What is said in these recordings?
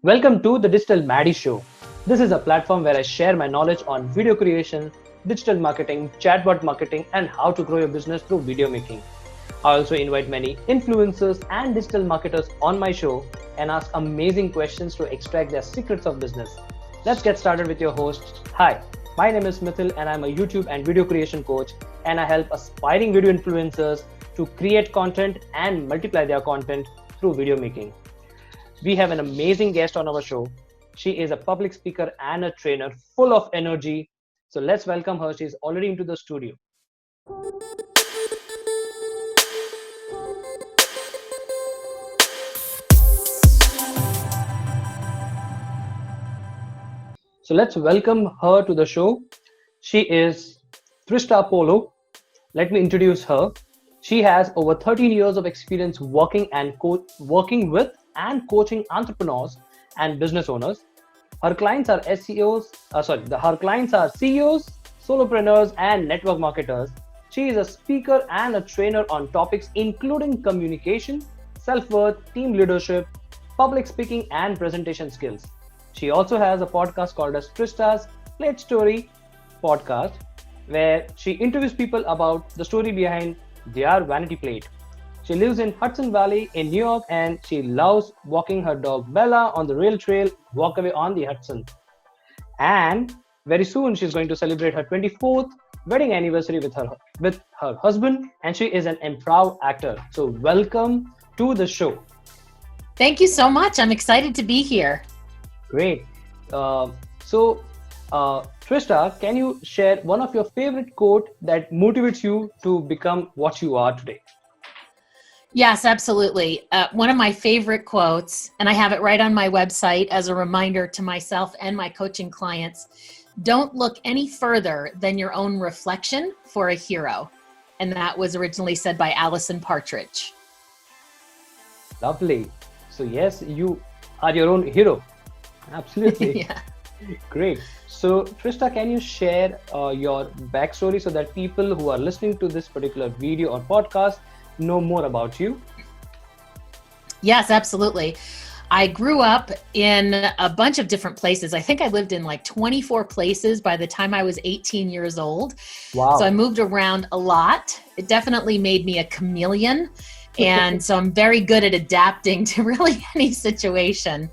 Welcome to the Digital Maddy Show. This is a platform where I share my knowledge on video creation, digital marketing, chatbot marketing, and how to grow your business through video making. I also invite many influencers and digital marketers on my show and ask amazing questions to extract their secrets of business. Let's get started with your host. Hi, my name is Mithyl and I'm a YouTube and video creation coach, and I help aspiring video influencers to create content and multiply their content through video making. We have an amazing guest on our show. She is a public speaker and a trainer full of energy. So let's welcome her. She's already into the studio. So let's welcome her to the show. She is Trista Polo. Let me introduce her. She has over 13 years of experience working with and coaching entrepreneurs and business owners. Her clients are her clients are CEOs, solopreneurs, and network marketers. She is a speaker and a trainer on topics including communication, self-worth, team leadership, public speaking, and presentation skills. She also has a podcast called as Trista's Plate Story podcast, where she interviews people about the story behind their vanity plate. She lives in Hudson Valley in New York, and she loves walking her dog Bella on the rail trail walkaway on the Hudson. And very soon she's going to celebrate her 24th wedding anniversary with her husband, and she is an improv actor. So welcome to the show. Thank you so much. I'm excited to be here. Great. Trista, can you share one of your favorite quote that motivates you to become what you are today? Yes, absolutely. One of my favorite quotes, and I have it right on my website as a reminder to myself and my coaching clients: don't look any further than your own reflection for a hero. And that was originally said by Alison Partridge. Lovely. So yes, you are your own hero. Absolutely. Yeah. Great. So Trista, can you share your backstory so that people who are listening to this particular video or podcast know more about you? Yes, absolutely. I grew up in a bunch of different places. I think I lived in like 24 places by the time I was 18 years old. Wow. So I moved around a lot. It definitely made me a chameleon. And so I'm very good at adapting to really any situation.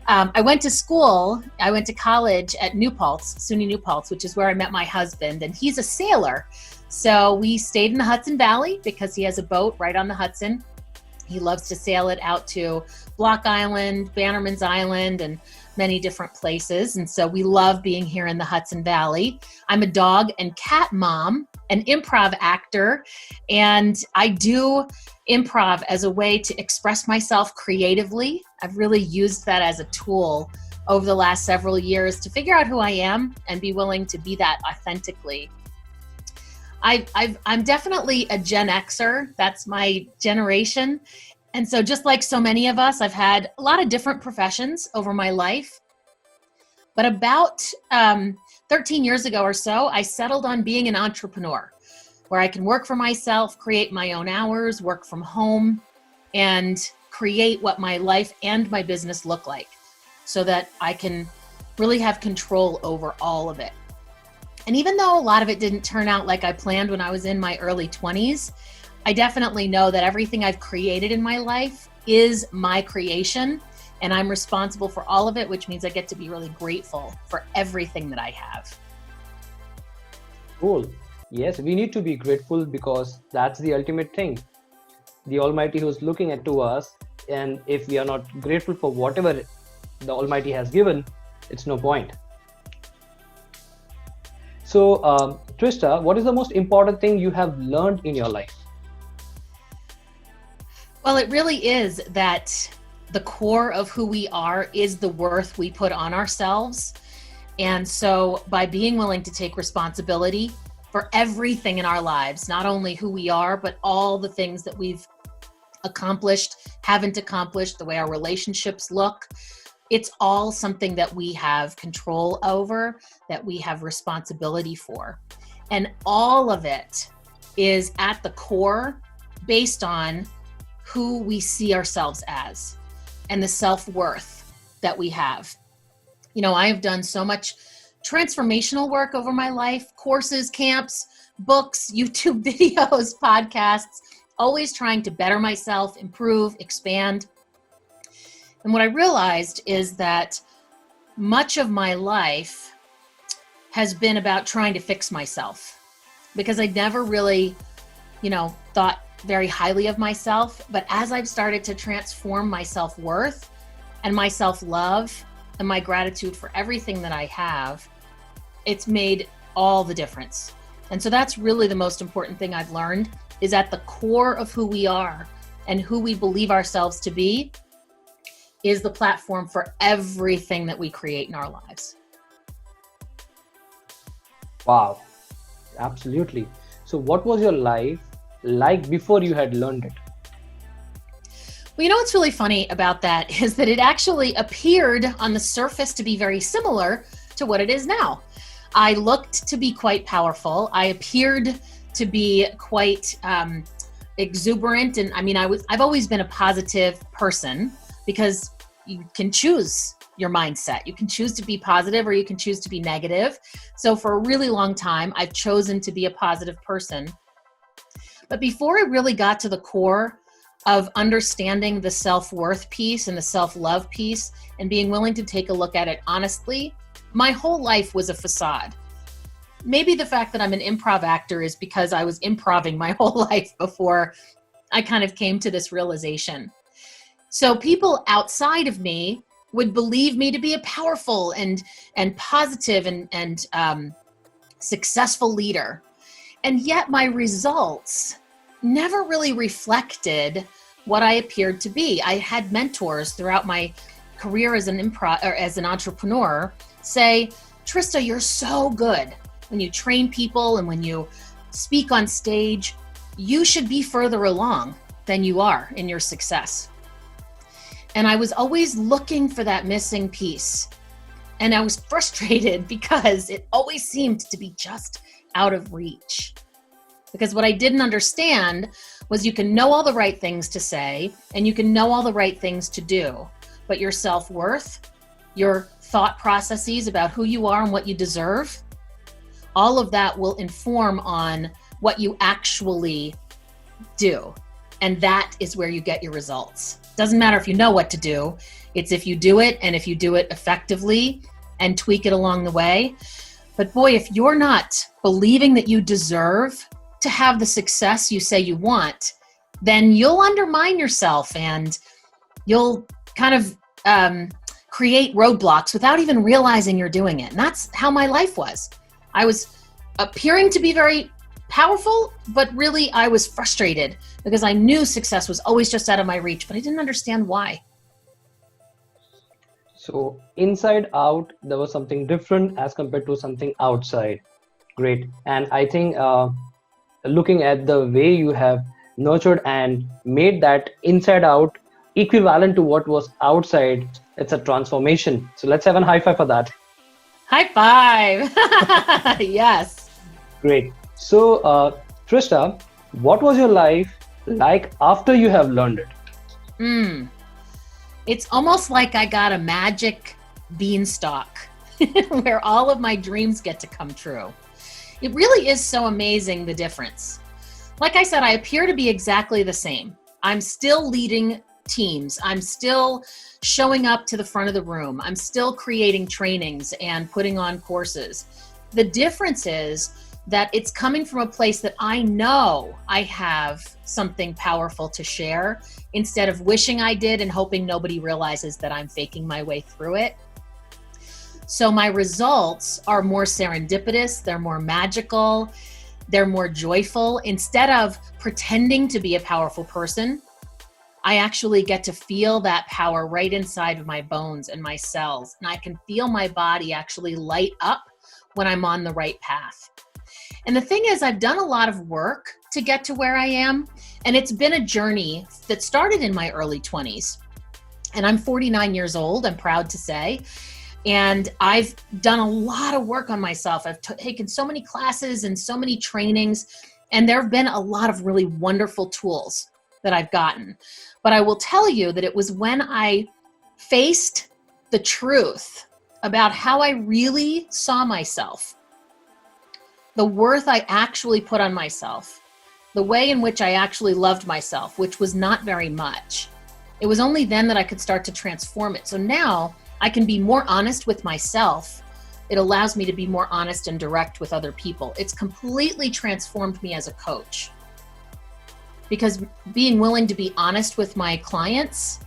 I went to college at New Paltz, SUNY New Paltz, which is where I met my husband, and he's a sailor. So we stayed in the Hudson Valley because he has a boat right on the Hudson. He loves to sail it out to Block Island, Bannerman's Island, and many different places. And so we love being here in the Hudson Valley. I'm a dog and cat mom, an improv actor, and I do improv as a way to express myself creatively. I've really used that as a tool over the last several years to figure out who I am and be willing to be that authentically. I'm definitely a Gen Xer. That's my generation. And so just like so many of us, I've had a lot of different professions over my life. But about 13 years ago or so, I settled on being an entrepreneur, where I can work for myself, create my own hours, work from home, and create what my life and my business look like so that I can really have control over all of it. And even though a lot of it didn't turn out like I planned when I was in my early 20s, I definitely know that everything I've created in my life is my creation, and I'm responsible for all of it, which means I get to be really grateful for everything that I have. Cool. Yes, we need to be grateful because that's the ultimate thing. The Almighty who's looking to us, and if we are not grateful for whatever the Almighty has given, it's no point. So, Trista, what is the most important thing you have learned in your life? Well, it really is that the core of who we are is the worth we put on ourselves. And so by being willing to take responsibility for everything in our lives, not only who we are, but all the things that we've accomplished, haven't accomplished, the way our relationships look, it's all something that we have control over, that we have responsibility for. And all of it is at the core based on who we see ourselves as and the self-worth that we have. You know, I have done so much transformational work over my life, courses, camps, books, YouTube videos, podcasts, always trying to better myself, improve, expand. And what I realized is that much of my life has been about trying to fix myself, because I never really, thought very highly of myself. But as I've started to transform my self-worth and my self-love and my gratitude for everything that I have, it's made all the difference. And so that's really the most important thing I've learned, is at the core of who we are and who we believe ourselves to be is the platform for everything that we create in our lives. Wow, absolutely. So what was your life like before you had learned it? Well, what's really funny about that is that it actually appeared on the surface to be very similar to what it is now. I looked to be quite powerful. I appeared to be quite exuberant. And I've always been a positive person, because you can choose your mindset. You can choose to be positive or you can choose to be negative. So for a really long time, I've chosen to be a positive person. But before I really got to the core of understanding the self-worth piece and the self-love piece and being willing to take a look at it honestly, my whole life was a facade. Maybe the fact that I'm an improv actor is because I was improving my whole life before I kind of came to this realization. So people outside of me would believe me to be a powerful and positive and successful leader. And yet my results never really reflected what I appeared to be. I had mentors throughout my career as an entrepreneur say, Trista, you're so good when you train people and when you speak on stage. You should be further along than you are in your success. And I was always looking for that missing piece. And I was frustrated because it always seemed to be just out of reach. Because what I didn't understand was you can know all the right things to say and you can know all the right things to do, but your self-worth, your thought processes about who you are and what you deserve, all of that will inform on what you actually do. And that is where you get your results. Doesn't matter if you know what to do. It's if you do it, and if you do it effectively and tweak it along the way. But boy, if you're not believing that you deserve to have the success you say you want, then you'll undermine yourself and you'll kind of create roadblocks without even realizing you're doing it. And that's how my life was. I was appearing to be very powerful, but really I was frustrated because I knew success was always just out of my reach, but I didn't understand why. So inside out, there was something different as compared to something outside. Great. And I think looking at the way you have nurtured and made that inside out equivalent to what was outside, it's a transformation. So let's have a high five for that. High five. Yes. Great. So Trista, what was your life like after you have learned it? It's almost like I got a magic beanstalk where all of my dreams get to come true. It really is so amazing, the difference. Like I said, I appear to be exactly the same. I'm still leading teams. I'm still showing up to the front of the room. I'm still creating trainings and putting on courses. The difference is that it's coming from a place that I know I have something powerful to share, instead of wishing I did and hoping nobody realizes that I'm faking my way through it. So my results are more serendipitous, they're more magical, they're more joyful. Instead of pretending to be a powerful person, I actually get to feel that power right inside of my bones and my cells. And I can feel my body actually light up when I'm on the right path. And the thing is, I've done a lot of work to get to where I am. And it's been a journey that started in my early 20s. And I'm 49 years old, I'm proud to say. And I've done a lot of work on myself. I've taken so many classes and so many trainings. And there have been a lot of really wonderful tools that I've gotten. But I will tell you that it was when I faced the truth about how I really saw myself, the worth I actually put on myself, the way in which I actually loved myself, which was not very much, it was only then that I could start to transform it. So now I can be more honest with myself. It allows me to be more honest and direct with other people. It's completely transformed me as a coach, because being willing to be honest with my clients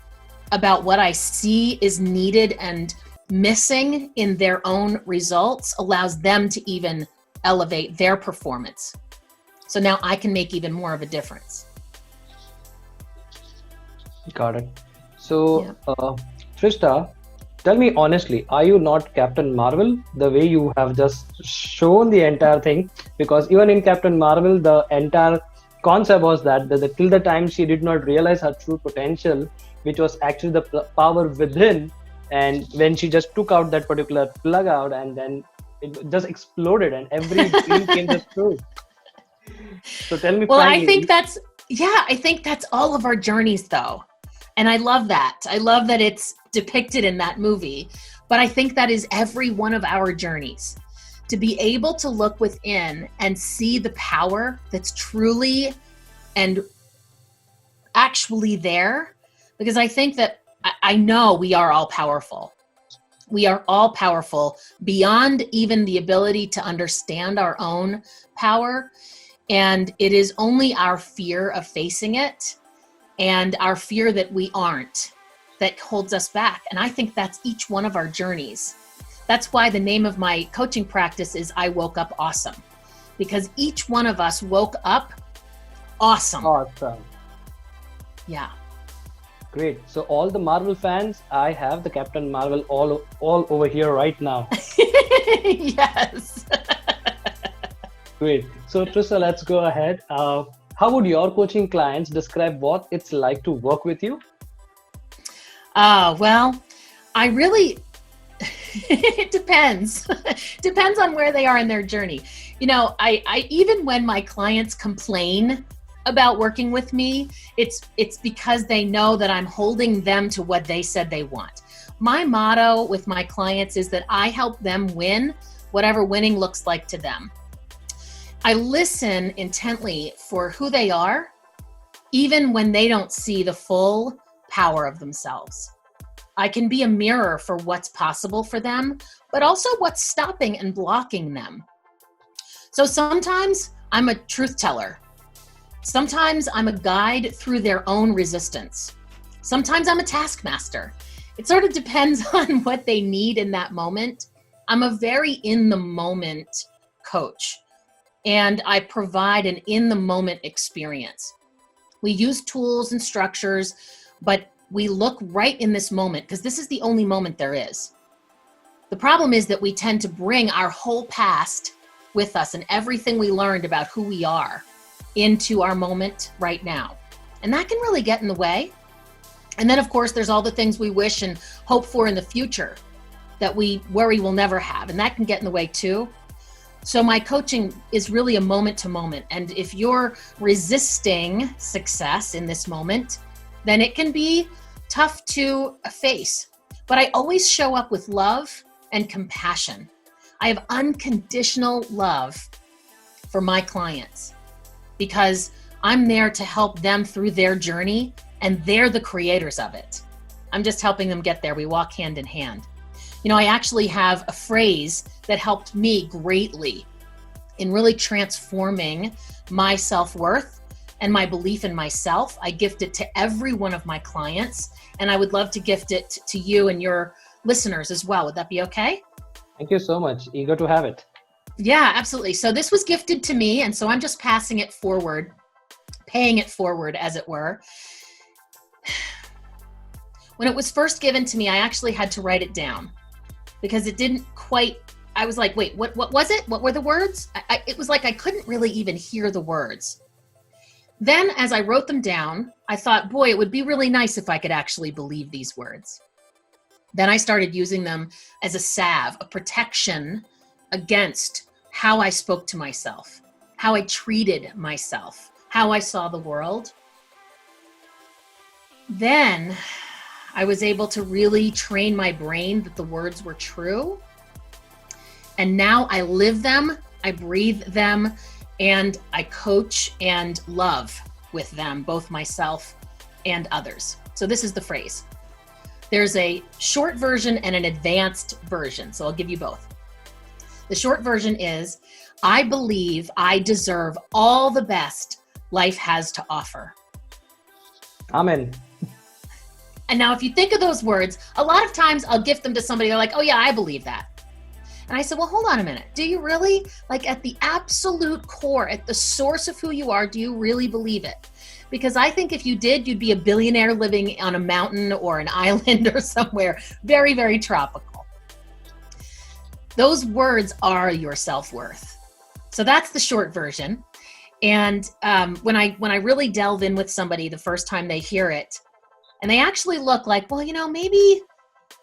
about what I see is needed and missing in their own results allows them to even elevate their performance. So now I can make even more of a difference. Got it. So, Trista, tell me honestly, are you not Captain Marvel the way you have just shown the entire thing? Because even in Captain Marvel, the entire concept was that till the time she did not realize her true potential, which was actually the power within, and when she just took out that particular plug out, and then it just exploded and every dream came just true. So tell me Well, frankly. I think that's all of our journeys though. And I love that. I love that it's depicted in that movie. But I think that is every one of our journeys. To be able to look within and see the power that's truly and actually there. Because I think that I know we are all powerful. We are all powerful beyond even the ability to understand our own power. And it is only our fear of facing it and our fear that we aren't that holds us back. And I think that's each one of our journeys. That's why the name of my coaching practice is I Woke Up Awesome, because each one of us woke up awesome. Awesome. Yeah. Great. So all the Marvel fans, I have the Captain Marvel all over here right now. Yes. Great. So Trista, let's go ahead. How would your coaching clients describe what it's like to work with you? Well, I really, it depends. Depends on where they are in their journey. You know, I even when my clients complain about working with me, it's because they know that I'm holding them to what they said they want. My motto with my clients is that I help them win whatever winning looks like to them. I listen intently for who they are, even when they don't see the full power of themselves. I can be a mirror for what's possible for them, but also what's stopping and blocking them. So sometimes I'm a truth teller. Sometimes I'm a guide through their own resistance. Sometimes I'm a taskmaster. It sort of depends on what they need in that moment. I'm a very in the moment coach, and I provide an in the moment experience. We use tools and structures, but we look right in this moment because this is the only moment there is. The problem is that we tend to bring our whole past with us and everything we learned about who we are into our moment right now. And that can really get in the way. And then of course, there's all the things we wish and hope for in the future that we worry we'll never have. And that can get in the way too. So my coaching is really a moment to moment. And if you're resisting success in this moment, then it can be tough to face. But I always show up with love and compassion. I have unconditional love for my clients because I'm there to help them through their journey and they're the creators of it. I'm just helping them get there. We walk hand in hand. You know, I actually have a phrase that helped me greatly in really transforming my self-worth and my belief in myself. I gift it to every one of my clients, and I would love to gift it to you and your listeners as well. Would that be okay? Thank you so much. Eager to have it. Yeah, absolutely. So this was gifted to me, and so I'm just passing it forward, paying it forward, as it were. When it was first given to me, I actually had to write it down because it didn't quite, I was like, wait, what was it? What were the words? It was like I couldn't really even hear the words. Then as I wrote them down, I thought, boy, it would be really nice if I could actually believe these words. Then I started using them as a salve, a protection against how I spoke to myself, how I treated myself, how I saw the world. Then I was able to really train my brain that the words were true. And now I live them, I breathe them, and I coach and love with them, both myself and others. So this is the phrase. There's a short version and an advanced version. So I'll give you both. The short version is, I believe I deserve all the best life has to offer. Amen. And now if you think of those words, a lot of times I'll gift them to somebody. They're like, oh yeah, I believe that. And I said, well, hold on a minute. Do you really? Like at the absolute core, at the source of who you are, do you really believe it? Because I think if you did, you'd be a billionaire living on a mountain or an island or somewhere very, very tropical. Those words are your self-worth. So that's the short version. And when I really delve in with somebody the first time they hear it, and they actually look like, well, maybe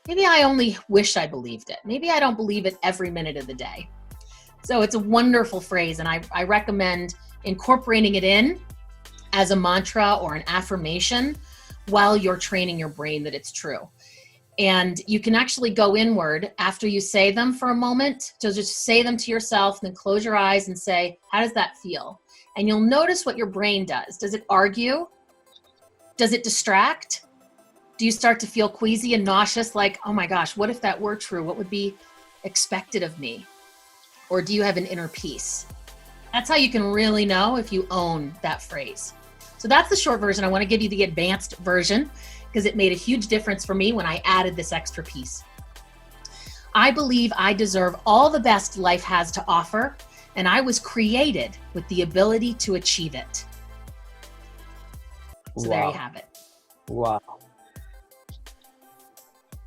I only wish I believed it. Maybe I don't believe it every minute of the day. So it's a wonderful phrase, and I recommend incorporating it in as a mantra or an affirmation while you're training your brain that it's true. And you can actually go inward after you say them for a moment. So just say them to yourself, then close your eyes and say, how does that feel? And you'll notice what your brain does. Does it argue? Does it distract? Do you start to feel queasy and nauseous, like, oh my gosh, what if that were true? What would be expected of me? Or do you have an inner peace? That's how you can really know if you own that phrase. So that's the short version. I want to give you the advanced version because it made a huge difference for me when I added this extra piece. I believe I deserve all the best life has to offer, and I was created with the ability to achieve it. So There you have it. Wow.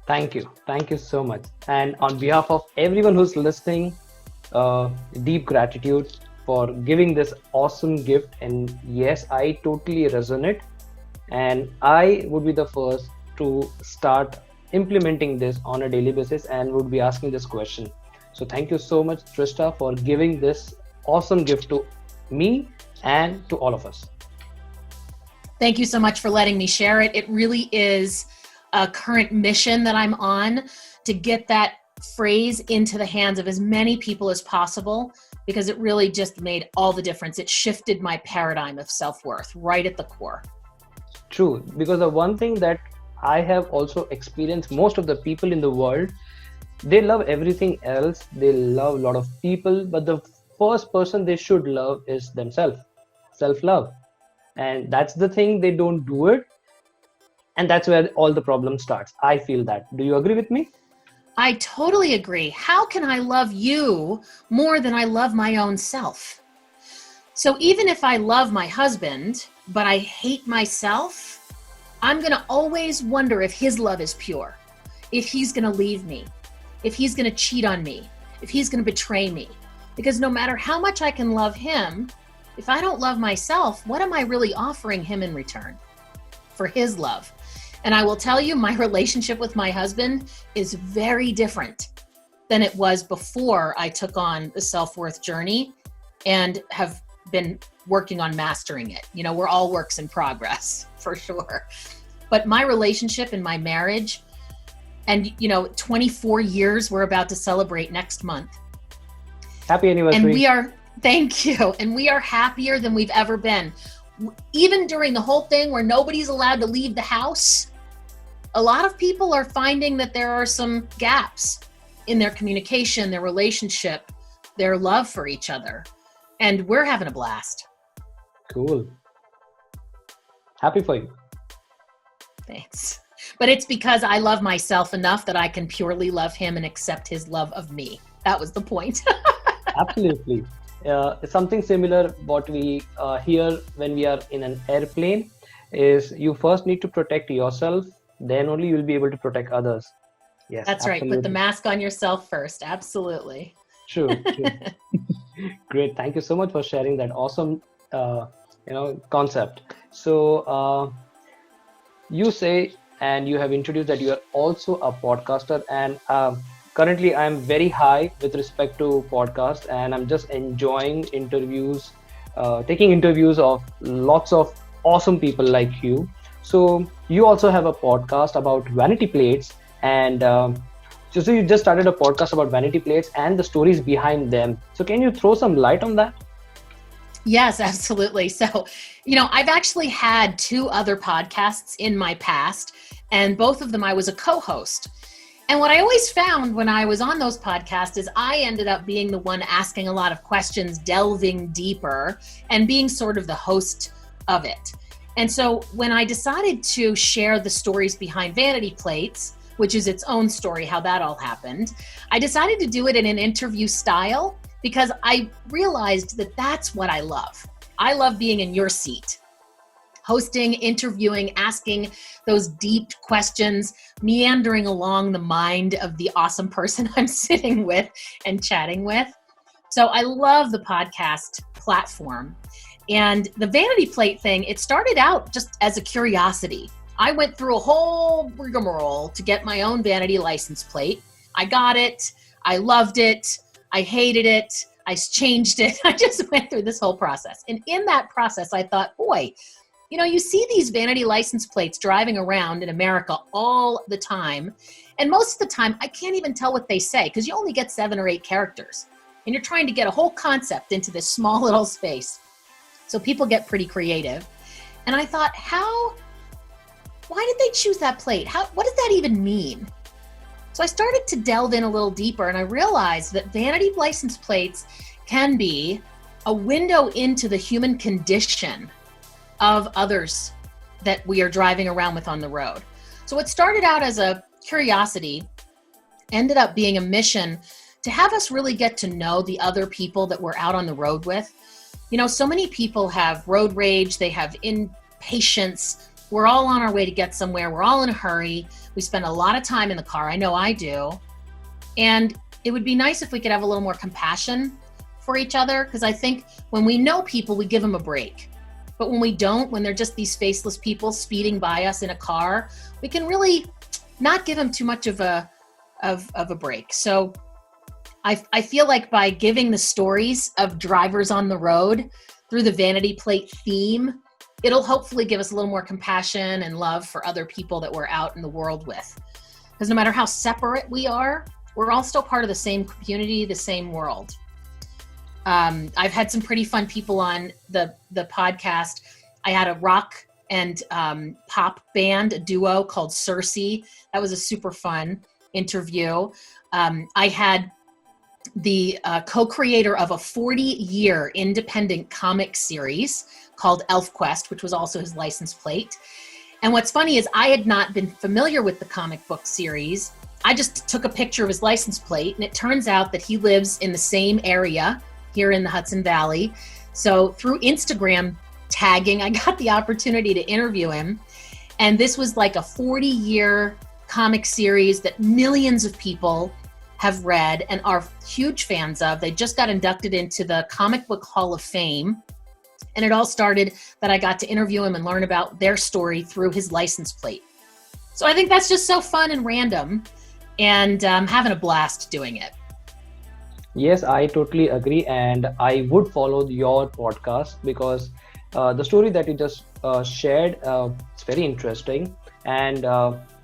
Thank you. Thank you so much. And on behalf of everyone who's listening, deep gratitude for giving this awesome gift. And yes, I totally resonate. And I would be the first to start implementing this on a daily basis and would be asking this question. So thank you so much, Trista, for giving this awesome gift to me and to all of us. Thank you so much for letting me share it. It really is a current mission that I'm on to get that phrase into the hands of as many people as possible, because it really just made all the difference. It shifted my paradigm of self-worth right at the core. True, because the one thing that I have also experienced, most of the people in the world, they love everything else. They love a lot of people, but the first person they should love is themselves, self-love. And that's the thing, they don't do it. And that's where all the problem starts. I feel that. Do you agree with me? I totally agree. How can I love you more than I love my own self? So even if I love my husband, but I hate myself, I'm going to always wonder if his love is pure, if he's going to leave me, if he's going to cheat on me, if he's going to betray me. Because no matter how much I can love him, if I don't love myself, what am I really offering him in return for his love? And I will tell you, my relationship with my husband is very different than it was before I took on the self-worth journey and have been working on mastering it. We're all works in progress for sure. But my relationship and my marriage, and 24 years we're about to celebrate next month. Happy anniversary. And thank you. And we are happier than we've ever been. Even during the whole thing where nobody's allowed to leave the house, a lot of people are finding that there are some gaps in their communication, their relationship, their love for each other. And we're having a blast. Cool. Happy for you. Thanks. But it's because I love myself enough that I can purely love him and accept his love of me. That was the point. Absolutely. Something similar what we hear when we are in an airplane is you first need to protect yourself, then only you'll be able to protect others. Yes, that's absolutely. Right. Put the mask on yourself first. Absolutely. True. Great. Thank you so much for sharing that awesome concept. So you say, and you have introduced that you are also a podcaster, and currently I'm very high with respect to podcast, and I'm just enjoying interviews, taking interviews of lots of awesome people like you. So you also have a podcast about vanity plates, and so you just started a podcast about vanity plates and the stories behind them. So can you throw some light on that? Yes, absolutely. So, I've actually had two other podcasts in my past, and both of them I was a co-host. And what I always found when I was on those podcasts is I ended up being the one asking a lot of questions, delving deeper, and being sort of the host of it. And so when I decided to share the stories behind vanity plates, which is its own story, how that all happened, I decided to do it in an interview style because I realized that that's what I love. I love being in your seat, hosting, interviewing, asking those deep questions, meandering along the mind of the awesome person I'm sitting with and chatting with. So I love the podcast platform. And the vanity plate thing, it started out just as a curiosity. I went through a whole rigmarole to get my own vanity license plate. I got it. I loved it. I hated it. I changed it. I just went through this whole process. And in that process, I thought, boy, you see these vanity license plates driving around in America all the time. And most of the time, I can't even tell what they say because you only get 7 or 8 characters. And you're trying to get a whole concept into this small little space. So people get pretty creative. And I thought, why did they choose that plate? What does that even mean? So I started to delve in a little deeper, and I realized that vanity license plates can be a window into the human condition of others that we are driving around with on the road. So it started out as a curiosity, ended up being a mission to have us really get to know the other people that we're out on the road with. So many people have road rage, they have impatience. We're all on our way to get somewhere. We're all in a hurry. We spend a lot of time in the car. I know I do. And it would be nice if we could have a little more compassion for each other, because I think when we know people, we give them a break. But when we don't, when they're just these faceless people speeding by us in a car, we can really not give them too much of a break. So I feel like by giving the stories of drivers on the road through the vanity plate theme, it'll hopefully give us a little more compassion and love for other people that we're out in the world with. Because no matter how separate we are, we're all still part of the same community, the same world. I've had some pretty fun people on the podcast. I had a rock and pop band, a duo called Cersei. That was a super fun interview. I had the co-creator of a 40-year independent comic series called ElfQuest, which was also his license plate. And what's funny is I had not been familiar with the comic book series. I just took a picture of his license plate, and it turns out that he lives in the same area here in the Hudson Valley. So through Instagram tagging, I got the opportunity to interview him. And this was like a 40-year comic series that millions of people have read and are huge fans of. They just got inducted into the Comic Book Hall of Fame. And it all started that I got to interview him and learn about their story through his license plate. So I think that's just so fun and random, and I'm having a blast doing it. Yes, I totally agree. And I would follow your podcast because the story that you just shared, it's very interesting. And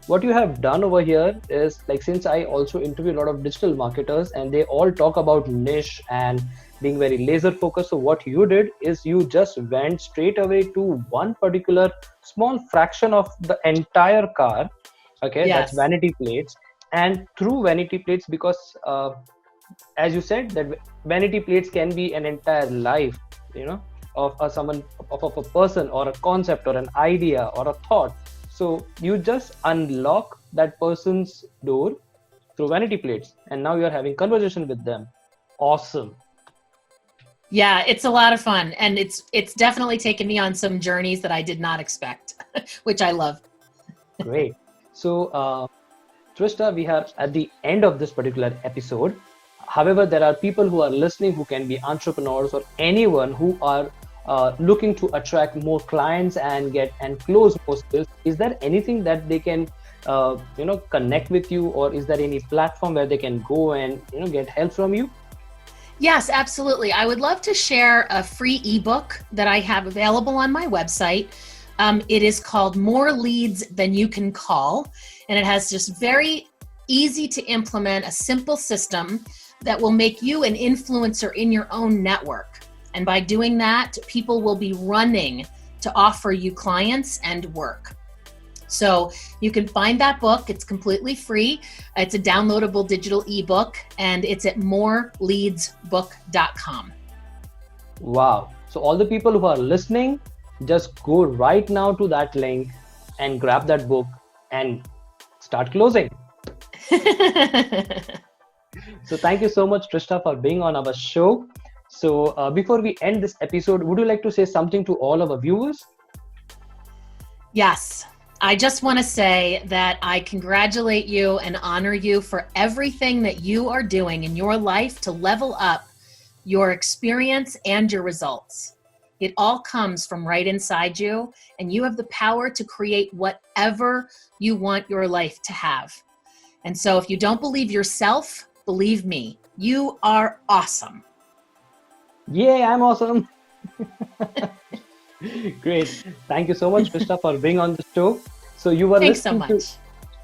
what you have done over here is, like, since I also interview a lot of digital marketers and they all talk about niche and being very laser focused. So what you did is you just went straight away to one particular small fraction of the entire car. Okay, Yes. That's vanity plates. And through vanity plates, because as you said, that vanity plates can be an entire life, of someone, of a person or a concept or an idea or a thought. So you just unlock that person's door through vanity plates, and now you're having conversation with them. Awesome. Yeah, it's a lot of fun, and it's definitely taken me on some journeys that I did not expect, which I love. Great. So, Trista, we are at the end of this particular episode. However, there are people who are listening who can be entrepreneurs or anyone who are looking to attract more clients and close more sales. Is there anything that they can connect with you, or is there any platform where they can go and get help from you? Yes, absolutely. I would love to share a free ebook that I have available on my website. It is called More Leads Than You Can Call, and it has just very easy to implement, a simple system that will make you an influencer in your own network. And by doing that, people will be running to offer you clients and work. So you can find that book. It's completely free. It's a downloadable digital ebook, and it's at moreleadsbook.com. Wow. So all the people who are listening, just go right now to that link and grab that book and start closing. So thank you so much, Trista, for being on our show. So before we end this episode, would you like to say something to all our viewers? Yes. I just want to say that I congratulate you and honor you for everything that you are doing in your life to level up your experience and your results. It all comes from right inside you, and you have the power to create whatever you want your life to have. And so if you don't believe yourself, believe me, you are awesome. Yeah, I'm awesome. Great. Thank you so much, Trista, for being on the show. So you were Thanks so listening much.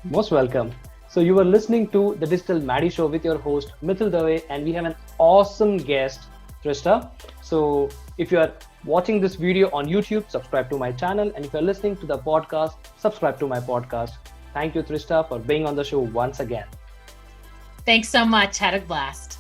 Most welcome. So you were listening to the Digital Maddy Show with your host, Mithyl Dave, and we have an awesome guest, Trista. So if you are watching this video on YouTube, subscribe to my channel. And if you're listening to the podcast, subscribe to my podcast. Thank you, Trista, for being on the show once again. Thanks so much. Had a blast.